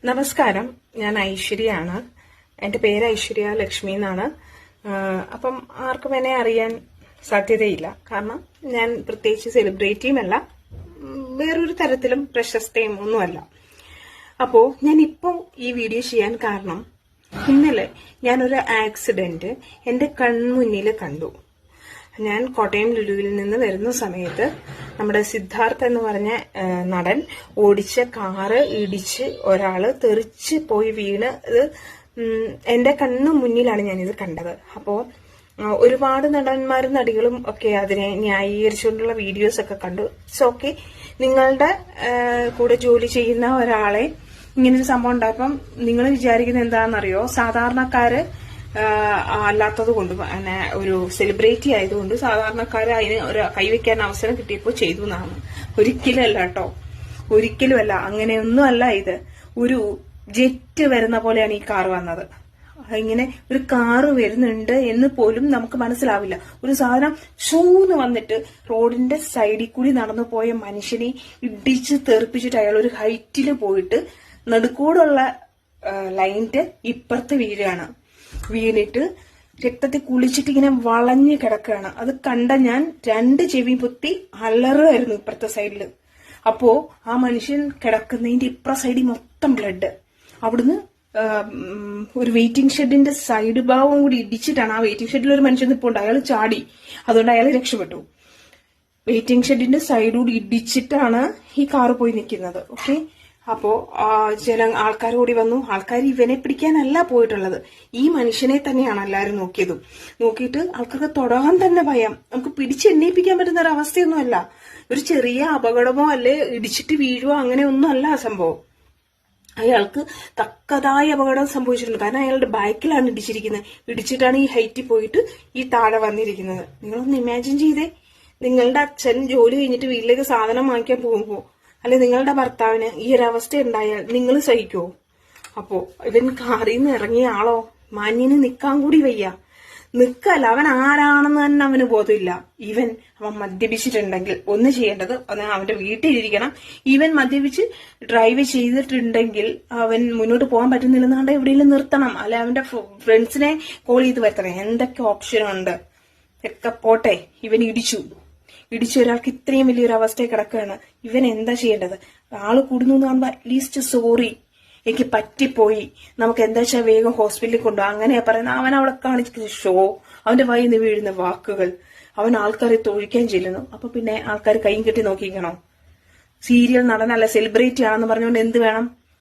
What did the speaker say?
നമസ്കാരം, ഞാൻ ഐശ്വര്യയാണ്. എൻ്റെ പേര് ഐശ്വര്യ ലക്ഷ്മി എന്നാണ്. അപ്പം ആർക്കും എന്നെ അറിയാൻ സാധ്യതയില്ല. കാരണം ഞാൻ പ്രത്യേകിച്ച് സെലിബ്രിറ്റിയുമല്ല, വേറൊരു തരത്തിലും പ്രശസ്തയും ഒന്നുമല്ല. അപ്പോൾ ഞാനിപ്പോൾ ഈ വീഡിയോ ചെയ്യാൻ കാരണം, ഇന്നലെ ഞാനൊരു ആക്സിഡന്റ് എൻ്റെ കൺമുന്നിൽ കണ്ടു. ഞാൻ കോട്ടയം ലുലുവിൽ നിന്ന് വരുന്ന സമയത്ത് നമ്മുടെ സിദ്ധാർത്ഥ് എന്ന് പറഞ്ഞ നടൻ ഓടിച്ച കാറ് ഇടിച്ച് ഒരാള് തെറിച്ച് പോയി വീണ് എന്റെ കണ്ണു മുന്നിലാണ് ഞാനിത് കണ്ടത്. അപ്പോ ഒരുപാട് നടന്മാരും നടികളും ഒക്കെ അതിനെ ന്യായീകരിച്ചുകൊണ്ടുള്ള വീഡിയോസ് ഒക്കെ കണ്ടു. It's okay. നിങ്ങളുടെ കൂടെ ജോലി ചെയ്യുന്ന ഒരാളെ ഇങ്ങനൊരു സംഭവം ഉണ്ടായപ്പം നിങ്ങൾ വിചാരിക്കുന്നത് എന്താണെന്നറിയോ? സാധാരണക്കാര് അല്ലാത്തത് കൊണ്ട്, അങ്ങനെ ഒരു സെലിബ്രിറ്റി ആയതുകൊണ്ട് സാധാരണക്കാര് അതിന് ഒരു കൈവയ്ക്കാൻ അവസരം കിട്ടിയപ്പോൾ ചെയ്തു എന്നാണ്. ഒരിക്കലും അല്ല കേട്ടോ, ഒരിക്കലുമല്ല. അങ്ങനെയൊന്നും അല്ല. ഇത് ഒരു ജെറ്റ് വരുന്ന പോലെയാണ് ഈ കാർ വന്നത്. ഇങ്ങനെ ഒരു കാറ് വരുന്നുണ്ട് എന്ന് പോലും നമുക്ക് മനസ്സിലാവില്ല. ഒരു സാധനം ഷൂന്ന് വന്നിട്ട് റോഡിന്റെ സൈഡിൽ കൂടി നടന്നു പോയ മനുഷ്യനെ ഇടിച്ച് തെറിപ്പിച്ചിട്ട് അയാൾ ഒരു ഹൈറ്റില് പോയിട്ട് നടുക്കൂടുള്ള ലൈനിന്റെ ഇപ്പുറത്ത് വീണിട്ട് രക്തത്തിൽ കുളിച്ചിട്ട് ഇങ്ങനെ വളഞ്ഞു കിടക്കുകയാണ്. അത് കണ്ട ഞാൻ രണ്ട് ചെവി പൊത്തി അലറുമായിരുന്നു ഇപ്പുറത്തെ സൈഡില്. അപ്പോ ആ മനുഷ്യൻ കിടക്കുന്നതിന്റെ ഇപ്പുറ സൈഡിൽ മൊത്തം ബ്ലഡ്. അവിടുന്ന് ഒരു വെയിറ്റിംഗ് ഷെഡിന്റെ സൈഡ് ഭാഗവും കൂടി ഇടിച്ചിട്ടാണ്. ആ വെയിറ്റിംഗ് ഷെഡിൽ ഒരു മനുഷ്യൻ നിൽപ്പുണ്ട്, അയാൾ ചാടി, അതുകൊണ്ട് അയാൾ രക്ഷപ്പെട്ടു. വെയിറ്റിംഗ് ഷെഡിന്റെ സൈഡ് കൂടി ഇടിച്ചിട്ടാണ് ഈ കാറ് പോയി നിൽക്കുന്നത്. ഓക്കെ. അപ്പോ ആൾക്കാർ കൂടി വന്നു. ആൾക്കാർ ഇവനെ പിടിക്കാനല്ല പോയിട്ടുള്ളത്, ഈ മനുഷ്യനെ തന്നെയാണ് എല്ലാവരും നോക്കിയിട്ട് ആൾക്കാർക്ക് തൊടാൻ തന്നെ ഭയം. നമുക്ക് പിടിച്ചെണ്ണയിപ്പിക്കാൻ പറ്റുന്ന ഒരു അവസ്ഥയൊന്നുമല്ല. ഒരു ചെറിയ അപകടമോ അല്ലെ ഇടിച്ചിട്ട് വീഴുവോ അങ്ങനെ ഒന്നും അല്ല ആ സംഭവം. അയാൾക്ക് തക്കതായ അപകടം സംഭവിച്ചിട്ടുണ്ട്. കാരണം അയാളുടെ ബാക്കിലാണ് ഇടിച്ചിട്ടാണ് ഈ ഹൈറ്റിൽ പോയിട്ട് ഈ താഴെ വന്നിരിക്കുന്നത്. നിങ്ങളൊന്ന് ഇമാജിൻ ചെയ്തേ, നിങ്ങളുടെ അച്ഛൻ ജോലി കഴിഞ്ഞിട്ട് വീട്ടിലേക്ക് സാധനം വാങ്ങിക്കാൻ പോകുമ്പോ, അല്ലെ നിങ്ങളുടെ ഭർത്താവിന് ഈ ഒരു അവസ്ഥ ഉണ്ടായാൽ നിങ്ങൾ സഹിക്കുമോ? അപ്പോ ഇവൻ കാറിൽ നിന്ന് ഇറങ്ങിയ ആളോ മാന്യന് നിക്കാൻ കൂടി വയ്യ. നിക്കല്ല, അവൻ ആരാണെന്ന് തന്നെ അവന് ബോധമില്ല. അവൻ മദ്യപിച്ചിട്ടുണ്ടെങ്കിൽ ഒന്ന് ചെയ്യേണ്ടത് അവന്റെ വീട്ടിലിരിക്കണം. ഇവൻ മദ്യപിച്ച് ഡ്രൈവ് ചെയ്തിട്ടുണ്ടെങ്കിൽ അവൻ മുന്നോട്ട് പോകാൻ പറ്റുന്നില്ലെന്നാണ്ട് എവിടെയെങ്കിലും നിർത്തണം, അല്ലെ അവന്റെ ഫ്രണ്ട്സിനെ കോൾ ചെയ്ത് വരുത്തണം. എന്തൊക്കെ ഓപ്ഷനുണ്ട് ഒക്കെ പോട്ടെ. ഇവൻ ഇടിച്ചു ഒരാൾക്ക് ഇത്രയും വലിയൊരു അവസ്ഥയിൽ കിടക്കുകയാണ്. ഇവൻ എന്താ ചെയ്യേണ്ടത്? ആള് കൂടുന്നു എന്ന് കാണുമ്പോ അറ്റ്ലീസ്റ്റ് സോറി, എനിക്ക് പറ്റിപ്പോയി, നമുക്ക് എന്താ വെച്ചാൽ വേഗം ഹോസ്പിറ്റലിൽ കൊണ്ടുപോകും, അങ്ങനെയാ പറയുന്നത്. അവൻ അവിടെ കാണിച്ച ഷോ, അവന്റെ വായിൽ നിന്ന് വീഴുന്ന വാക്കുകൾ, അവൻ ആൾക്കാരെ തൊഴിക്കാൻ ചെല്ലുന്നു. അപ്പൊ പിന്നെ ആൾക്കാർ കൈയും കെട്ടി നോക്കിക്കണോ? സീരിയൽ നടനല്ല, സെലിബ്രിറ്റി ആണെന്ന് പറഞ്ഞുകൊണ്ട് എന്ത് വേണം?